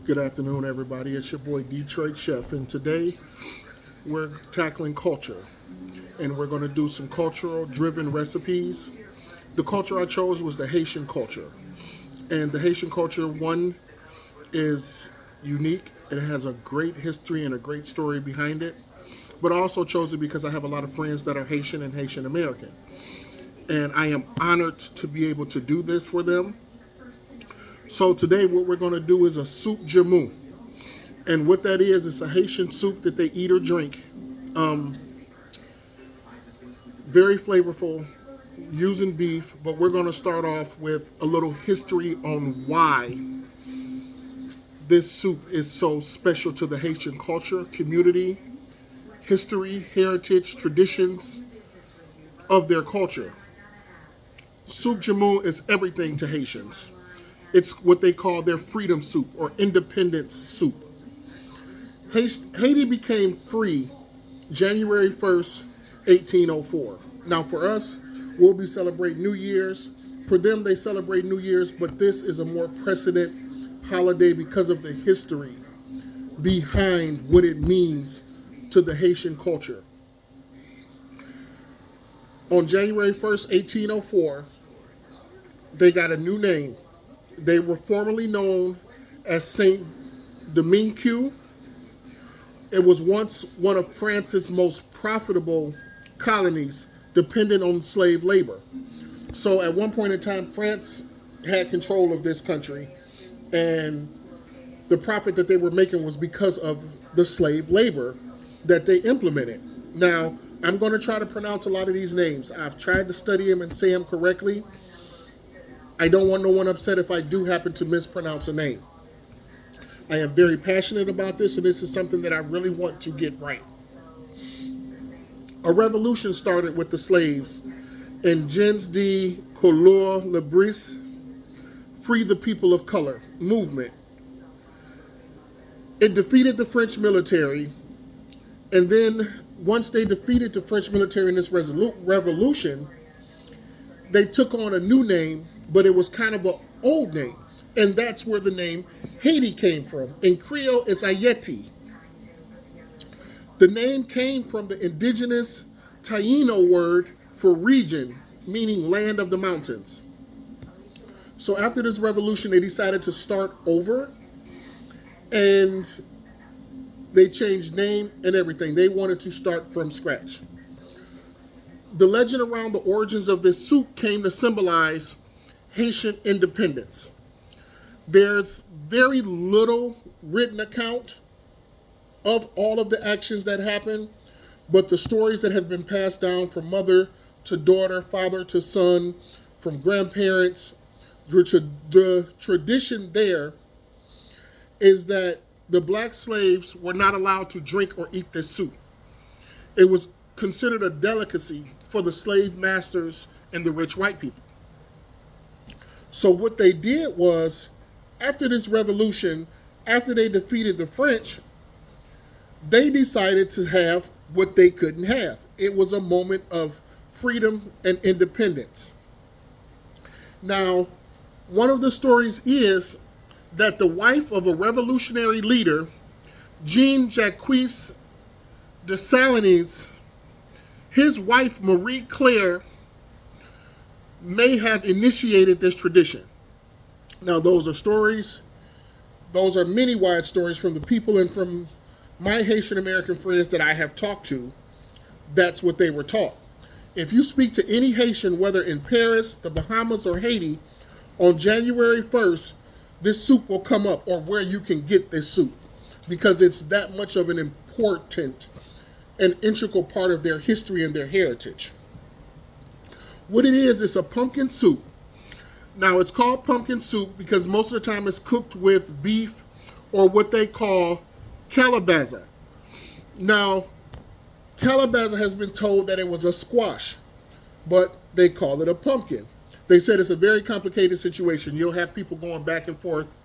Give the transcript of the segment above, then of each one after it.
Good afternoon, everybody. It's your boy Detroit Chef, and today we're tackling culture, and we're going to do some cultural-driven recipes. The culture I chose was the Haitian culture, and the Haitian culture, one, is unique. It has a great history and a great story behind it, but I also chose it because I have a lot of friends that are Haitian and Haitian American, and I am honored to be able to do this for them. So today what we're going to do is a soup Joumou. And what that is, it's a Haitian soup that they eat or drink. Um, Very flavorful, using beef, but we're going to start off with a little history on why this soup is so special to the Haitian culture, community, history, heritage, traditions of their culture. Soup Joumou is everything to Haitians. It's what they call their freedom soup or independence soup. Haiti became free January 1st, 1804. Now for us, we'll be celebrating New Year's. For them, they celebrate New Year's, but this is a more precedent holiday because of the history behind what it means to the Haitian culture. On January 1st, 1804, they got a new name. They were formerly known as Saint Domingue. It was once one of France's most profitable colonies, dependent on slave labor. So at one point in time, France had control of this country, and the profit that they were making was because of the slave labor that they implemented. Now, I'm going to try to pronounce a lot of these names. I've tried to study them and say them correctly. I don't want no one upset if I do happen to mispronounce a name. I am very passionate about this, and this is something that I really want to get right. A revolution started with the slaves in Gens de Couleur Libris, Free the People of Color movement. It defeated the French military, and then once they defeated the French military in this revolution, they took on a new name, but it was kind of an old name. And that's where the name Haiti came from. In Creole, it's Haiti. The name came from the indigenous Taino word for region, meaning land of the mountains. So after this revolution, they decided to start over, and they changed name and everything. They wanted to start from scratch. The legend around the origins of this soup came to symbolize Haitian independence. There's very little written account of all of the actions that happened, but the stories that have been passed down from mother to daughter, father to son, from grandparents, the tradition there is that the black slaves were not allowed to drink or eat this soup. It was considered a delicacy for the slave masters and the rich white people. So what they did was, after this revolution, after they defeated the French, they decided to have what they couldn't have. It was a moment of freedom and independence. Now, one of the stories is that the wife of a revolutionary leader, Jean-Jacques Dessalines, his wife Marie Claire, may have initiated this tradition. Now, those are stories. Those are many wide stories from the people and from my Haitian American friends that I have talked to. That's what they were taught. If you speak to any Haitian, whether in Paris, the Bahamas, or Haiti, on January 1st, this soup will come up, or where you can get this soup, because it's that much of an important and integral part of their history and their heritage. What it is, it's a pumpkin soup. Now, it's called pumpkin soup because most of the time it's cooked with beef or what they call calabaza. Now, calabaza has been told that it was a squash, but they call it a pumpkin. They said it's a very complicated situation. You'll have people going back and forth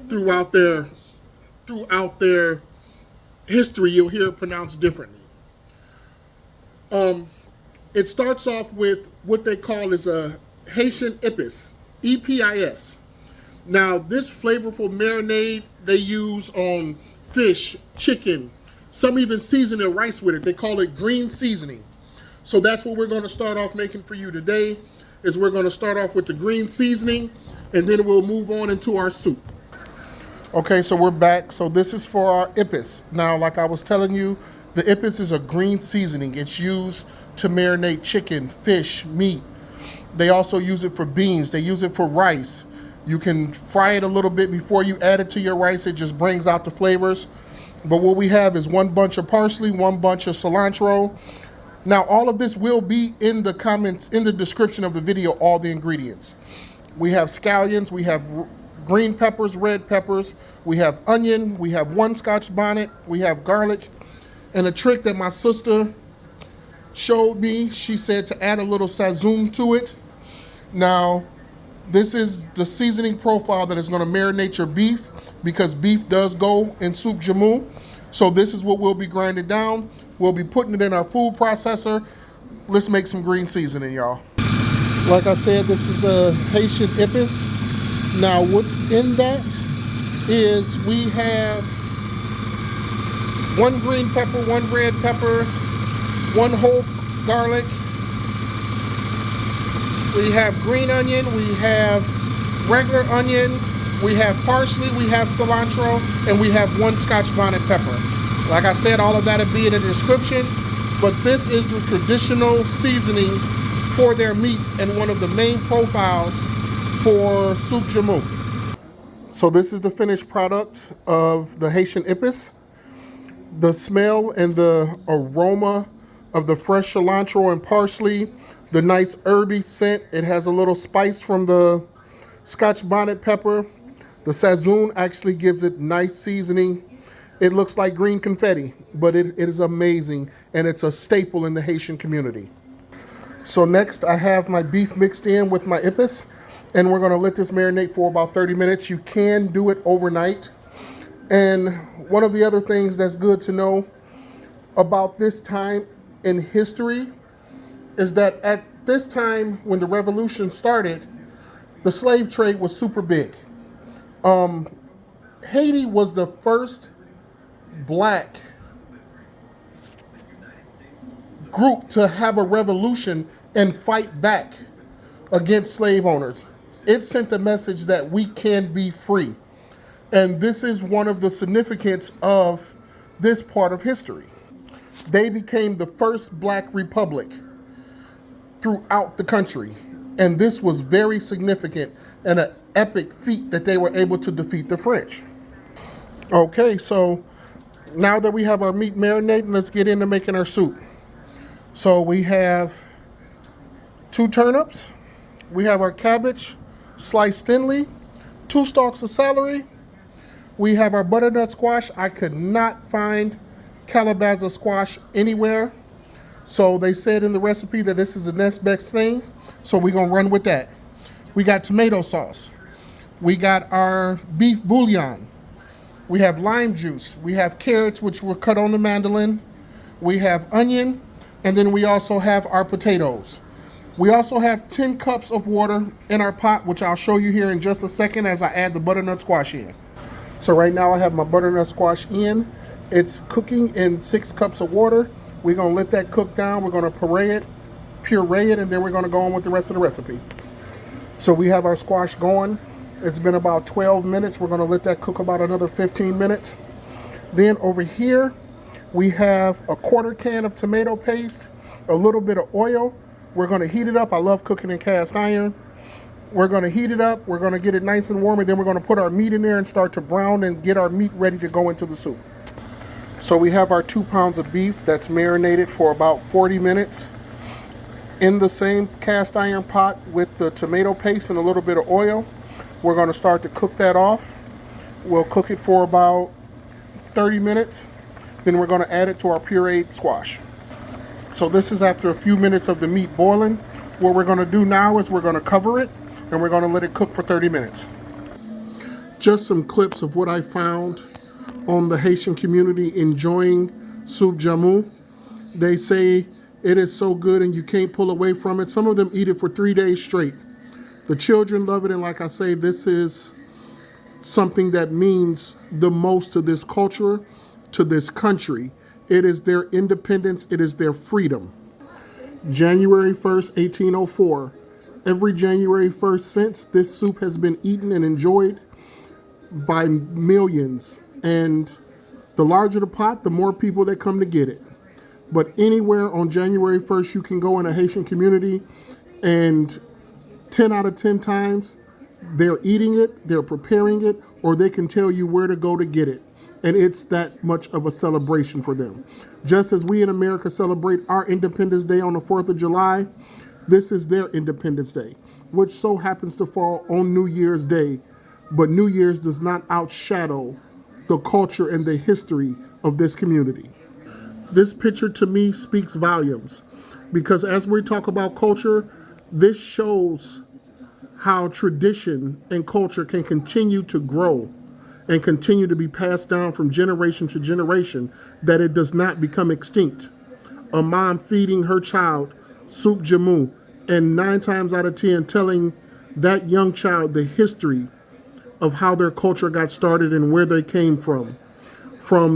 throughout their history. You'll hear it pronounced differently. It starts off with what they call is a Haitian Epis, EPIS. Now, this flavorful marinade they use on fish, chicken, some even season their rice with it. They call it green seasoning. So that's what we're going to start off making for you today, is we're going to start off with the green seasoning, and then we'll move on into our soup. Okay, so we're back. So this is for our Epis. Now, like I was telling you, the Epis is a green seasoning. It's used to marinate chicken, fish, meat. They also use it for beans. They use it for rice. You can fry it a little bit before you add it to your rice. It just brings out the flavors. But what we have is 1 bunch of parsley, 1 bunch of cilantro. Now, all of this will be in the comments, in the description of the video, all the ingredients. We have scallions, we have green peppers, red peppers, we have onion, we have 1 Scoth Bonnet, we have garlic, and a trick that my sister showed me, she said to add a little Sazon to it. Now, this is the seasoning profile that is going to marinate your beef, because beef does go in soup Joumou. So this is what we'll be grinding down. We'll be putting it in our food processor. Let's make some green seasoning, y'all. Like I said, this is the Haitian Epis. Now, what's in that is we have 1 green pepper, 1 red pepper, 1 whole garlic. We have green onion, we have regular onion, we have parsley, we have cilantro, and we have 1 Scoth Bonnet pepper. Like I said, all of that will be in the description, but this is the traditional seasoning for their meats and one of the main profiles for soup Joumou. So this is the finished product of the Haitian Epis. The smell and the aroma of the fresh cilantro and parsley, the nice herby scent. It has a little spice from the Scoth Bonnet pepper. The Sazon actually gives it nice seasoning. It looks like green confetti, but it is amazing, and it's a staple in the Haitian community. So next, I have my beef mixed in with my Epis, and we're gonna let this marinate for about 30 minutes. You can do it overnight. And one of the other things that's good to know about this time in history is that at this time when the revolution started, the slave trade was super big. Haiti was the first black group to have a revolution and fight back against slave owners. It sent a message that we can be free. And this is one of the significance of this part of history. They became the first black republic throughout the country. And this was very significant and an epic feat that they were able to defeat the French. Okay, so now that we have our meat marinating, let's get into making our soup. So we have 2 turnips, we have our cabbage sliced thinly, 2 stalks of celery, we have our butternut squash. I could not find calabaza squash anywhere, so they said in the recipe that this is the next best thing, so we're gonna run with that. We got tomato sauce, we got our beef bouillon, we have lime juice, we have carrots which were cut on the mandolin, we have onion, and then we also have our potatoes. We also have 10 cups of water in our pot, which I'll show you here in just a second as I add the butternut squash in. So right now I have my butternut squash in. It's cooking in 6 cups of water. We're gonna let that cook down. We're gonna puree it, and then we're gonna go on with the rest of the recipe. So we have our squash going. It's been about 12 minutes. We're gonna let that cook about another 15 minutes. Then over here, we have a 1/4 can of tomato paste, a little bit of oil. We're gonna heat it up. I love cooking in cast iron. We're gonna heat it up. We're gonna get it nice and warm, and then we're gonna put our meat in there and start to brown and get our meat ready to go into the soup. So we have our 2 pounds of beef that's marinated for about 40 minutes in the same cast iron pot with the tomato paste and a little bit of oil. We're gonna start to cook that off. We'll cook it for about 30 minutes. Then we're gonna add it to our pureed squash. So this is after a few minutes of the meat boiling. What we're gonna do now is we're gonna cover it and we're gonna let it cook for 30 minutes. Just some clips of what I found on the Haitian community enjoying soup Joumou. They say it is so good and you can't pull away from it. Some of them eat it for 3 days straight. The children love it, and like I say, this is something that means the most to this culture, to this country. It is their independence, it is their freedom. January 1st, 1804. Every January 1st since, this soup has been eaten and enjoyed by millions. And the larger the pot, the more people that come to get it. But anywhere on January 1st, you can go in a Haitian community and 10 out of 10 times, they're eating it, they're preparing it, or they can tell you where to go to get it. And it's that much of a celebration for them. Just as we in America celebrate our Independence Day on the 4th of July, this is their Independence Day, which so happens to fall on New Year's Day. But New Year's does not outshadow the culture and the history of this community. This picture to me speaks volumes, because as we talk about culture, this shows how tradition and culture can continue to grow and continue to be passed down from generation to generation, that it does not become extinct. A mom feeding her child soup Joumou, and 9 times out of 10 telling that young child the history of how their culture got started and where they came from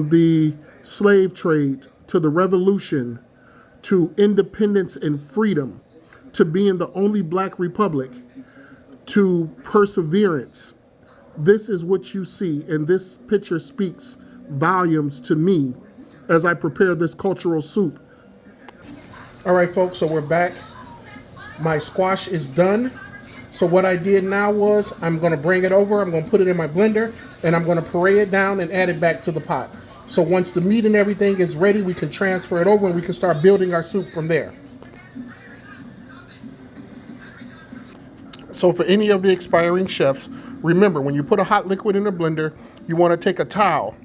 the slave trade to the revolution, to independence and freedom, to being the only Black republic, to perseverance. This is what you see, and this picture speaks volumes to me as I prepare this cultural soup. All right, folks, so we're back. My squash is done. So what I did now was I'm going to bring it over, I'm going to put it in my blender, and I'm going to puree it down and add it back to the pot. So once the meat and everything is ready, we can transfer it over and we can start building our soup from there. So for any of the aspiring chefs, remember, when you put a hot liquid in a blender, you want to take a towel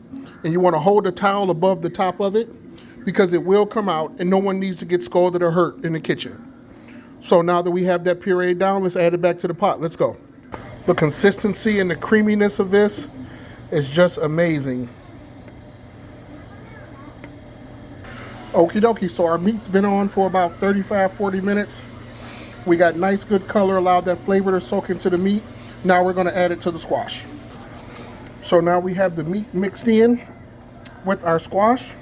and you want to hold the towel above the top of it, because it will come out and no one needs to get scalded or hurt in the kitchen. So now that we have that puree down, let's add it back to the pot. Let's go. The consistency and the creaminess of this is just amazing. Okie dokie, so our meat's been on for about 35-40 minutes. We got nice good color, allowed that flavor to soak into the meat. Now we're gonna add it to the squash. So now we have the meat mixed in with our squash.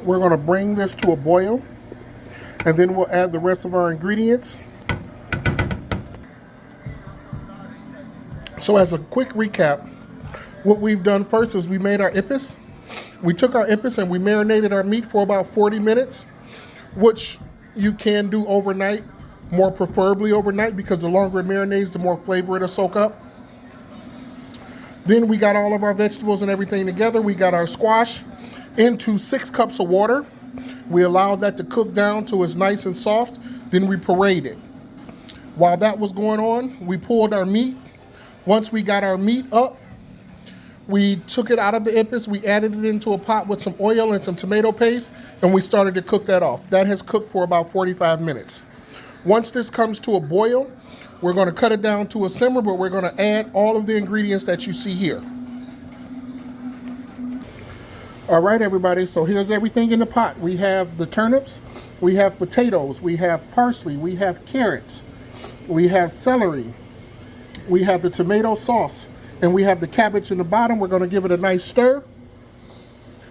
We're gonna bring this to a boil, and then we'll add the rest of our ingredients. So as a quick recap, what we've done first is we made our epis. We took our epis and we marinated our meat for about 40 minutes, which you can do overnight, more preferably overnight, because the longer it marinates, the more flavor it'll soak up. Then we got all of our vegetables and everything together. We got our squash into 6 cups of water. We allowed that to cook down till it's nice and soft. Then we pureed it. While that was going on, we pulled our meat. Once we got our meat up, we took it out of the epis, we added it into a pot with some oil and some tomato paste, and we started to cook that off. That has cooked for about 45 minutes. Once this comes to a boil, we're going to cut it down to a simmer, but we're going to add all of the ingredients that you see here. All right, everybody, so here's everything in the pot. We have the turnips, we have potatoes, we have parsley, we have carrots, we have celery, we have the tomato sauce, and we have the cabbage in the bottom. We're going to give it a nice stir,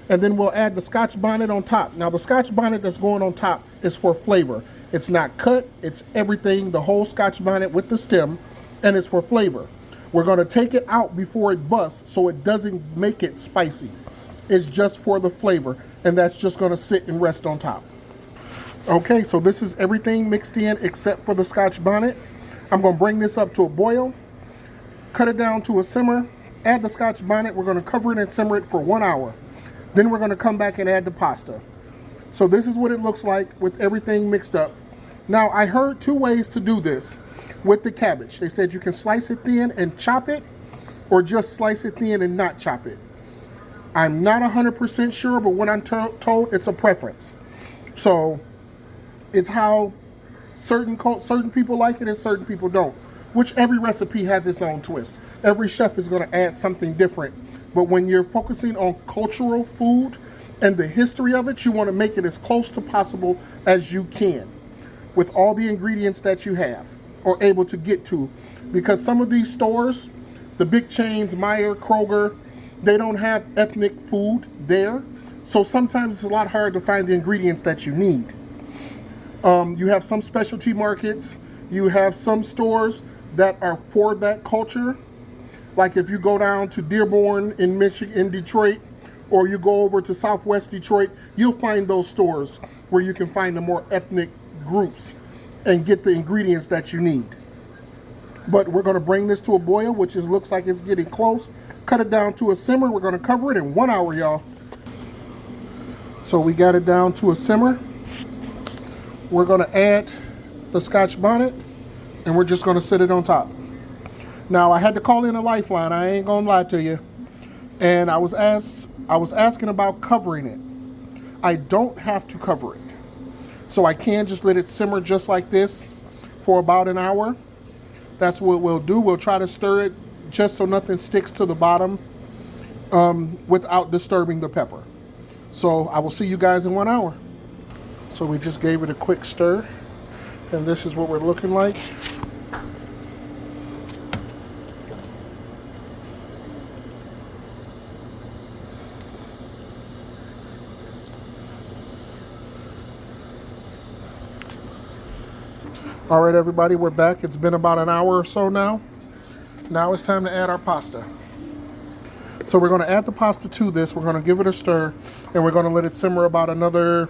and then we'll add the Scoth Bonnet on top. Now the Scoth Bonnet that's going on top is for flavor. It's not cut, it's everything, the whole Scoth Bonnet with the stem, and it's for flavor. We're going to take it out before it busts so it doesn't make it spicy. It's just for the flavor, and that's just going to sit and rest on top. Okay, so this is everything mixed in except for the Scoth Bonnet. I'm going to bring this up to a boil, cut it down to a simmer, add the Scoth Bonnet. We're going to cover it and simmer it for 1 hour. Then we're going to come back and add the pasta. So this is what it looks like with everything mixed up. Now, I heard 2 ways to do this with the cabbage. They said you can slice it thin and chop it, or just slice it thin and not chop it. I'm not 100% sure, but when I'm told, it's a preference. So it's how certain people like it and certain people don't, which every recipe has its own twist. Every chef is going to add something different. But when you're focusing on cultural food and the history of it, you want to make it as close to possible as you can with all the ingredients that you have or able to get to. Because some of these stores, The big chains, Meijer, Kroger, they don't have ethnic food there. So sometimes it's a lot hard to find the ingredients that you need. You have some specialty markets. You have some stores that are for that culture. Like if you go down to Dearborn in Michigan, in Detroit, or you go over to Southwest Detroit, you'll find those stores where you can find the more ethnic groups and get the ingredients that you need. But we're going to bring this to a boil, which looks like it's getting close. Cut it down to a simmer. We're going to cover it in 1 hour, y'all. So we got it down to a simmer. We're going to add the Scoth Bonnet, and we're just going to set it on top. Now, I had to call in a lifeline. I ain't going to lie to you. And I was asking about covering it. I don't have to cover it. So I can just let it simmer just like this for about an hour. That's what we'll do. We'll try to stir it just so nothing sticks to the bottom without disturbing the pepper. So I will see you guys in 1 hour. So we just gave it a quick stir, and this is what we're looking like. All right, everybody, we're back. It's been about an hour or so now. Now it's time to add our pasta. So we're going to add the pasta to this. We're going to give it a stir, and we're going to let it simmer about another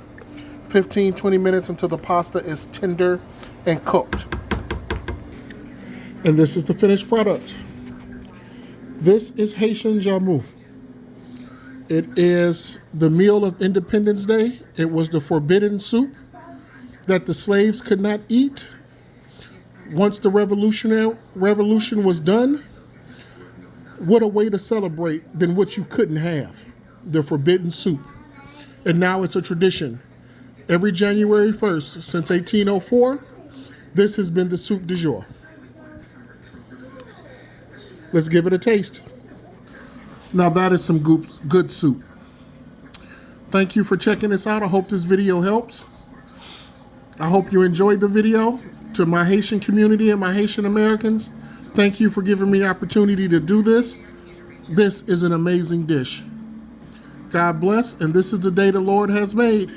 15-20 minutes until the pasta is tender and cooked. And this is the finished product. This is Haitian Joumou. It is the meal of Independence Day. It was the forbidden soup that the slaves could not eat. Once the revolution was done, what a way to celebrate than what you couldn't have, the forbidden soup. And now it's a tradition. Every January 1st, since 1804, this has been the soup du jour. Let's give it a taste. Now that is some good soup. Thank you for checking this out. I hope this video helps. I hope you enjoyed the video. To my Haitian community and my Haitian Americans, thank you for giving me the opportunity to do this. This is an amazing dish. God bless, and this is the day the Lord has made.